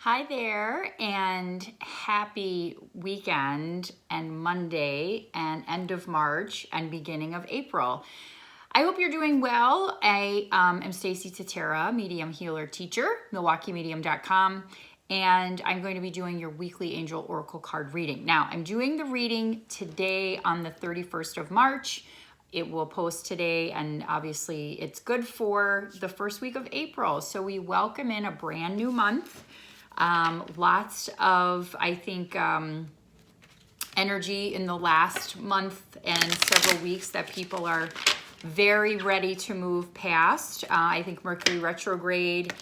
Hi there, and happy weekend and Monday and end of March and beginning of April. I hope you're doing well. I am Stacie Tatera, medium healer teacher, MilwaukeeMedium.com, and I'm going to be doing your weekly angel oracle card reading. Now, I'm doing the reading today on the 31st of March. It will post today, and obviously it's good for the first week of April. So we welcome in a brand new month. Lots of, I think, energy in the last month and several weeks that people are very ready to move past. I think Mercury retrograde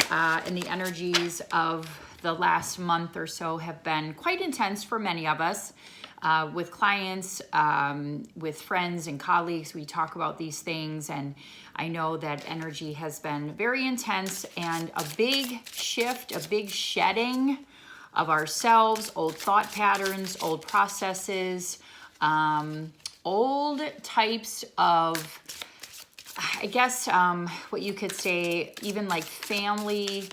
and the energies of the last month or so have been quite intense for many of us. With clients, with friends and colleagues, we talk about these things, and I know that energy has been very intense and a big shift, a big shedding of ourselves, old thought patterns, old processes, old types of, I guess, what you could say, even like family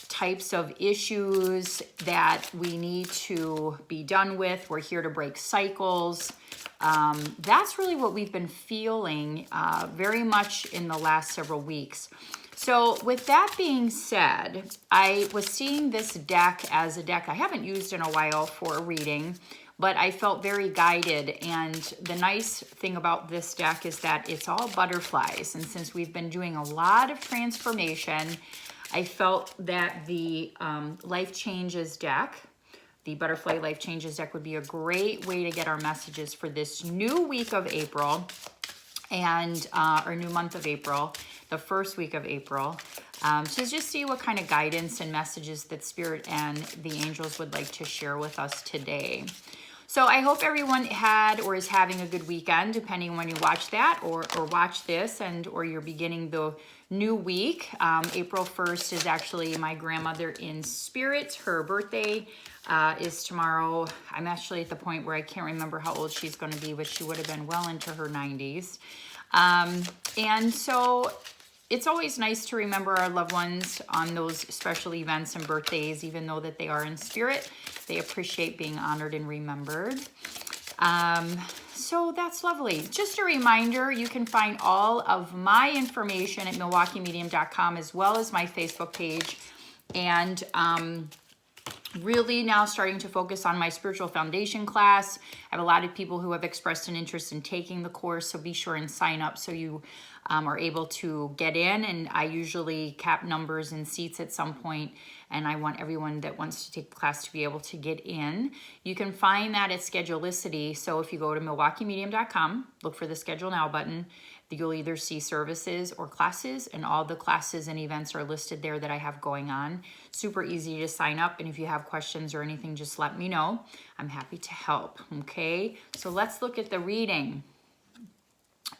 types of issues that we need to be done with. We're here to break cycles. That's really what we've been feeling very much in the last several weeks. So with that being said, I was seeing this deck as a deck I haven't used in a while for a reading, but I felt very guided. And the nice thing about this deck is that it's all butterflies. And since we've been doing a lot of transformation, I felt that the Life Changes deck, the Butterfly Life Changes deck, would be a great way to get our messages for this new week of April and our new month of April, the first week of April, to just see what kind of guidance and messages that Spirit and the angels would like to share with us today. So I hope everyone had or is having a good weekend, depending on when you watch that or watch this, or you're beginning the new week. April 1st is actually my grandmother in spirit. Her birthday is tomorrow. I'm actually at the point where I can't remember how old she's going to be, but she would have been well into her 90s. And so it's always nice to remember our loved ones on those special events and birthdays, even though that they are in spirit. They appreciate being honored and remembered. So that's lovely. Just a reminder, you can find all of my information at MilwaukeeMedium.com, as well as my Facebook page. And really now starting to focus on my spiritual foundation class. I have a lot of people who have expressed an interest in taking the course, so be sure and sign up so you are able to get in. And I usually cap numbers and seats at some point, and I want everyone that wants to take the class to be able to get in. You can find that at Schedulicity. So if you go to MilwaukeeMedium.com, look for the Schedule Now button, you'll either see services or classes, and all the classes and events are listed there that I have going on. Super easy to sign up, and if you have questions or anything, just let me know. I'm happy to help, okay? So let's look at the reading.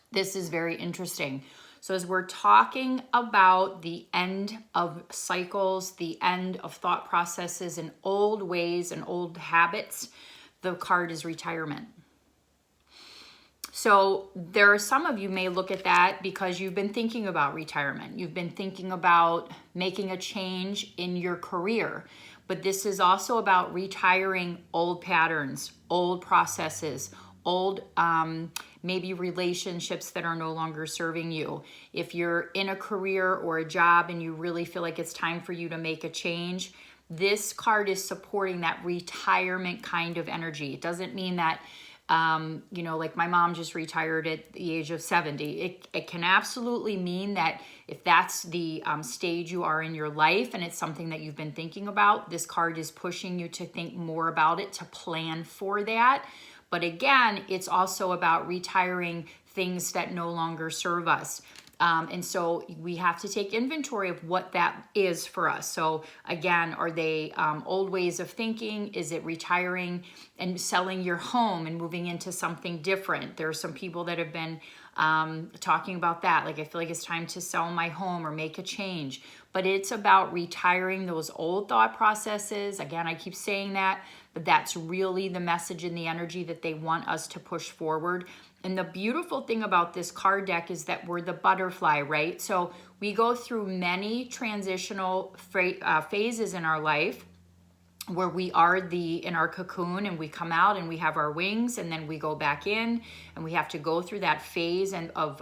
This is very interesting. So as we're talking about the end of cycles, the end of thought processes and old ways and old habits, the card is retirement. So there are some of you may look at that because you've been thinking about retirement. You've been thinking about making a change in your career. But this is also about retiring old patterns, old processes, old maybe relationships that are no longer serving you. If you're in a career or a job and you really feel like it's time for you to make a change, this card is supporting that retirement kind of energy. It doesn't mean that like my mom just retired at the age of 70. It can absolutely mean that if that's the stage you are in your life and it's something that you've been thinking about, this card is pushing you to think more about it, to plan for that. But again, it's also about retiring things that no longer serve us. And so we have to take inventory of what that is for us. So again, are they old ways of thinking? Is it retiring and selling your home and moving into something different? There are some people that have been talking about that. Like, I feel like it's time to sell my home or make a change. But it's about retiring those old thought processes. Again, I keep saying that, but that's really the message and the energy that they want us to push forward. And the beautiful thing about this card deck is that we're the butterfly, right? So we go through many transitional phases in our life. where we are in our cocoon, and we come out and we have our wings, and then we go back in, and we have to go through that phase and of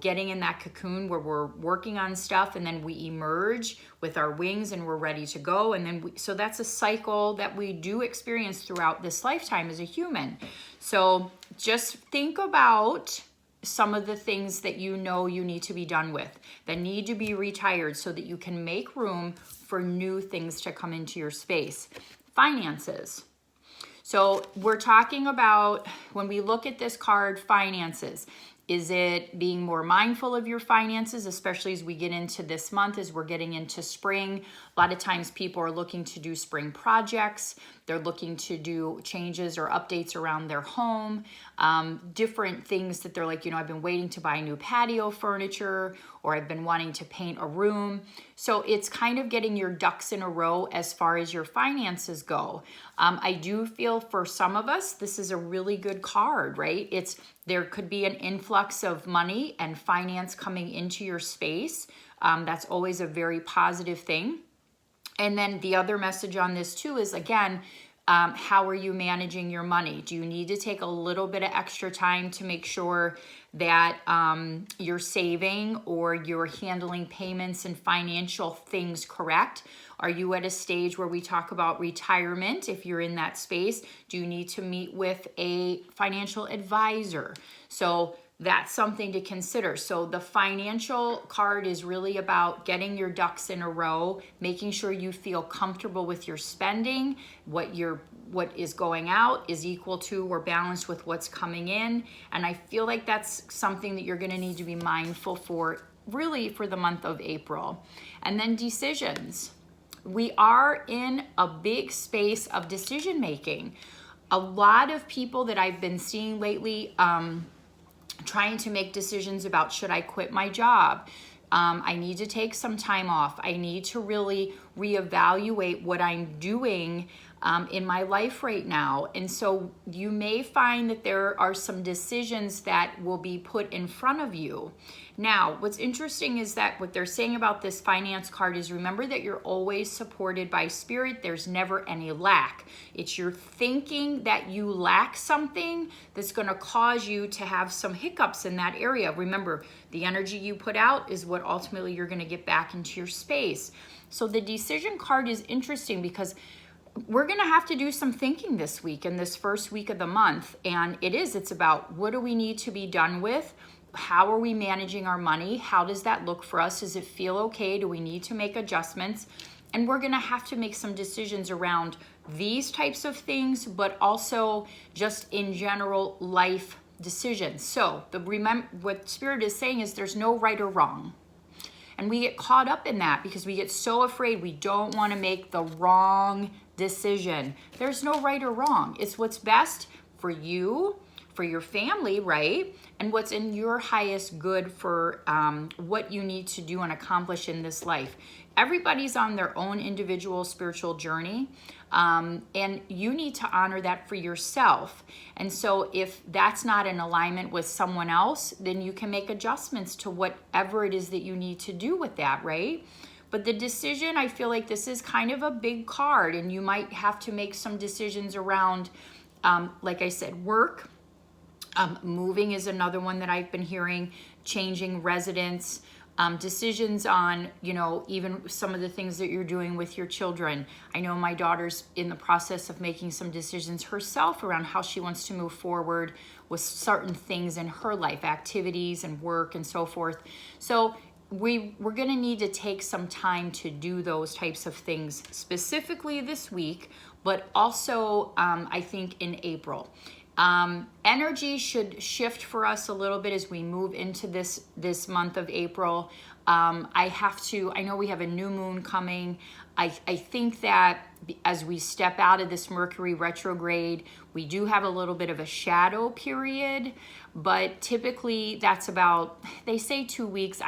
getting in that cocoon where we're working on stuff, and then we emerge with our wings and we're ready to go. And then so that's a cycle that we do experience throughout this lifetime as a human. So just think about some of the things that you need to be done with, that need to be retired, so that you can make room for new things to come into your space. Finances. So we're talking about, when we look at this card, finances. Is it being more mindful of your finances, especially as we get into this month, as we're getting into spring? A lot of times people are looking to do spring projects. They're looking to do changes or updates around their home, different things that they're like, I've been waiting to buy new patio furniture, or I've been wanting to paint a room. So it's kind of getting your ducks in a row as far as your finances go. I do feel for some of us, this is a really good card, right? There could be an influx of money and finance coming into your space. That's always a very positive thing. And then the other message on this too is, again, how are you managing your money? Do you need to take a little bit of extra time to make sure that you're saving, or you're handling payments and financial things correct? Are you at a stage where we talk about retirement? If you're in that space, do you need to meet with a financial advisor? So that's something to consider. So the financial card is really about getting your ducks in a row, making sure you feel comfortable with your spending, what is going out is equal to or balanced with what's coming in. And I feel like that's something that you're going to need to be mindful for, really, for the month of April. And then decisions. We are in a big space of decision making. A lot of people that I've been seeing lately, trying to make decisions about, should I quit my job? I need to take some time off. I need to really reevaluate what I'm doing in my life right now. And so you may find that there are some decisions that will be put in front of you. Now, what's interesting is that what they're saying about this finance card is, remember that you're always supported by spirit. There's never any lack. It's your thinking that you lack something that's going to cause you to have some hiccups in that area. Remember, the energy you put out is what ultimately you're going to get back into your space. So the decision card is interesting because we're going to have to do some thinking this week, in this first week of the month. And it's about, what do we need to be done with? How are we managing our money? How does that look for us? Does it feel okay? Do we need to make adjustments? And we're going to have to make some decisions around these types of things, but also just in general life decisions. So what Spirit is saying is, there's no right or wrong. And we get caught up in that because we get so afraid we don't want to make the wrong decision. There's no right or wrong. It's what's best for you, for your family, right? And what's in your highest good for what you need to do and accomplish in this life. Everybody's on their own individual spiritual journey, and you need to honor that for yourself. And so if that's not in alignment with someone else, then you can make adjustments to whatever it is that you need to do with that, right? But the decision, I feel like this is kind of a big card, and you might have to make some decisions around, like I said, work. Moving is another one that I've been hearing, changing residence, decisions on, even some of the things that you're doing with your children. I know my daughter's in the process of making some decisions herself around how she wants to move forward with certain things in her life, activities and work and so forth. So we're going to need to take some time to do those types of things, specifically this week, but also I think in April. Energy should shift for us a little bit as we move into this month of April. I know we have a new moon coming. I think that as we step out of this Mercury retrograde, we do have a little bit of a shadow period, but typically that's about, they say 2 weeks.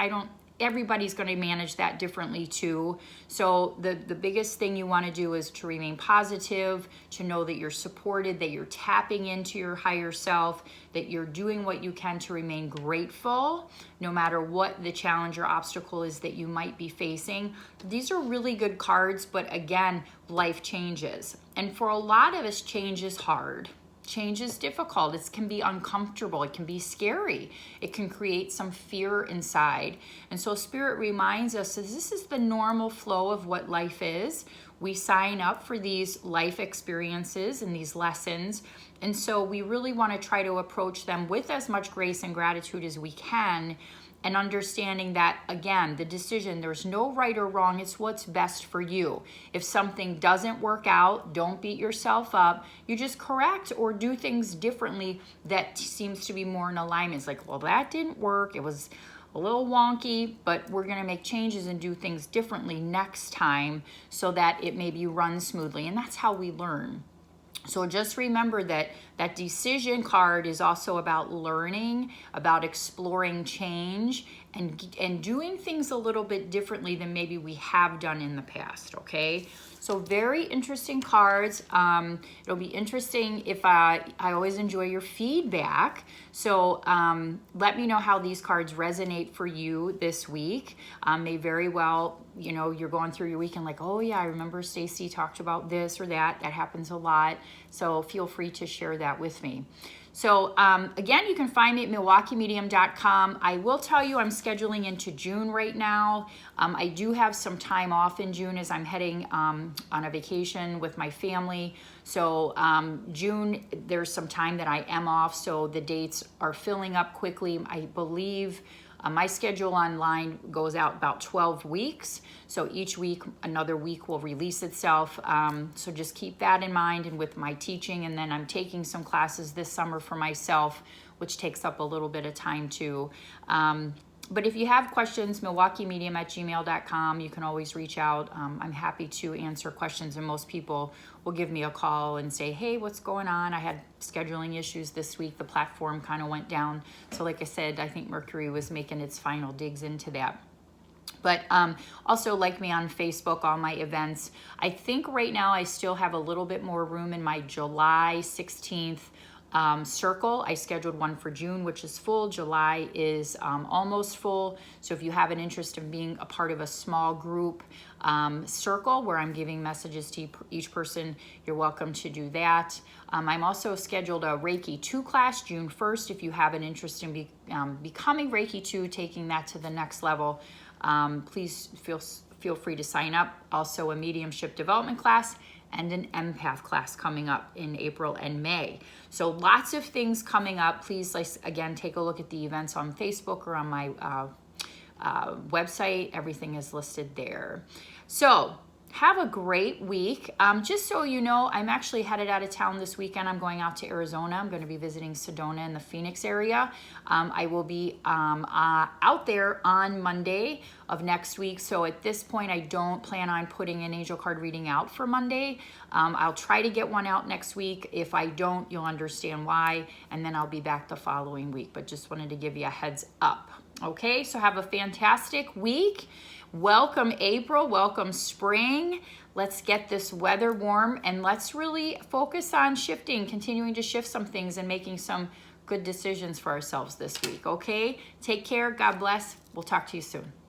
everybody's going to manage that differently too. So the biggest thing you want to do is to remain positive, to know that you're supported, that you're tapping into your higher self, that you're doing what you can to remain grateful no matter what the challenge or obstacle is that you might be facing. These are really good cards, but again, life changes. And for a lot of us, change is hard. Change is difficult. It can be uncomfortable. It can be scary. It can create some fear inside. And so Spirit reminds us that this is the normal flow of what life is. We sign up for these life experiences and these lessons. And so we really want to try to approach them with as much grace and gratitude as we can, and understanding that, again, the decision, there's no right or wrong, it's what's best for you. If something doesn't work out, don't beat yourself up. You just correct or do things differently that seems to be more in alignment. It's like, well, that didn't work. It was a little wonky, but we're going to make changes and do things differently next time so that it maybe runs smoothly. And that's how we learn. So just remember that that decision card is also about learning, about exploring change, and doing things a little bit differently than maybe we have done in the past, okay? So very interesting cards. It'll be interesting if I always enjoy your feedback. So let me know how these cards resonate for you this week. May very well, you know, you're going through your weekend like, oh yeah, I remember Stacie talked about this or that. That happens a lot. So feel free to share that with me. So again, you can find me at MilwaukeeMedium.com. I will tell you I'm scheduling into June right now. I do have some time off in June as I'm heading on a vacation with my family. So June, there's some time that I am off, so the dates are filling up quickly. I believe my schedule online goes out about 12 weeks. So each week, another week will release itself. So just keep that in mind, and with my teaching, and then I'm taking some classes this summer for myself, which takes up a little bit of time too. But if you have questions, MilwaukeeMedium@gmail.com, you can always reach out. I'm happy to answer questions, and most people will give me a call and say, hey, what's going on? I had scheduling issues this week. The platform kind of went down. So like I said, I think Mercury was making its final digs into that. But also like me on Facebook, all my events. I think right now I still have a little bit more room in my July 16th circle. I scheduled one for June, which is full. July is almost full. So if you have an interest in being a part of a small group circle where I'm giving messages to each person, you're welcome to do that. I'm also scheduled a Reiki 2 class June 1st. If you have an interest in becoming Reiki 2, taking that to the next level, please feel free to sign up. Also a mediumship development class and an empath class coming up in April and May. So lots of things coming up. Please, again, take a look at the events on Facebook or on my website. Everything is listed there. So have a great week. Just so you know, I'm actually headed out of town this weekend. I'm going out to Arizona. I'm going to be visiting Sedona in the Phoenix area. I will be out there on Monday of next week. So at this point, I don't plan on putting an angel card reading out for Monday. I'll try to get one out next week. If I don't, you'll understand why. And then I'll be back the following week. But just wanted to give you a heads up. Okay, so have a fantastic week. Welcome April, welcome spring. Let's get this weather warm, and let's really focus on shifting, continuing to shift some things and making some good decisions for ourselves this week, okay? Take care, God bless. We'll talk to you soon.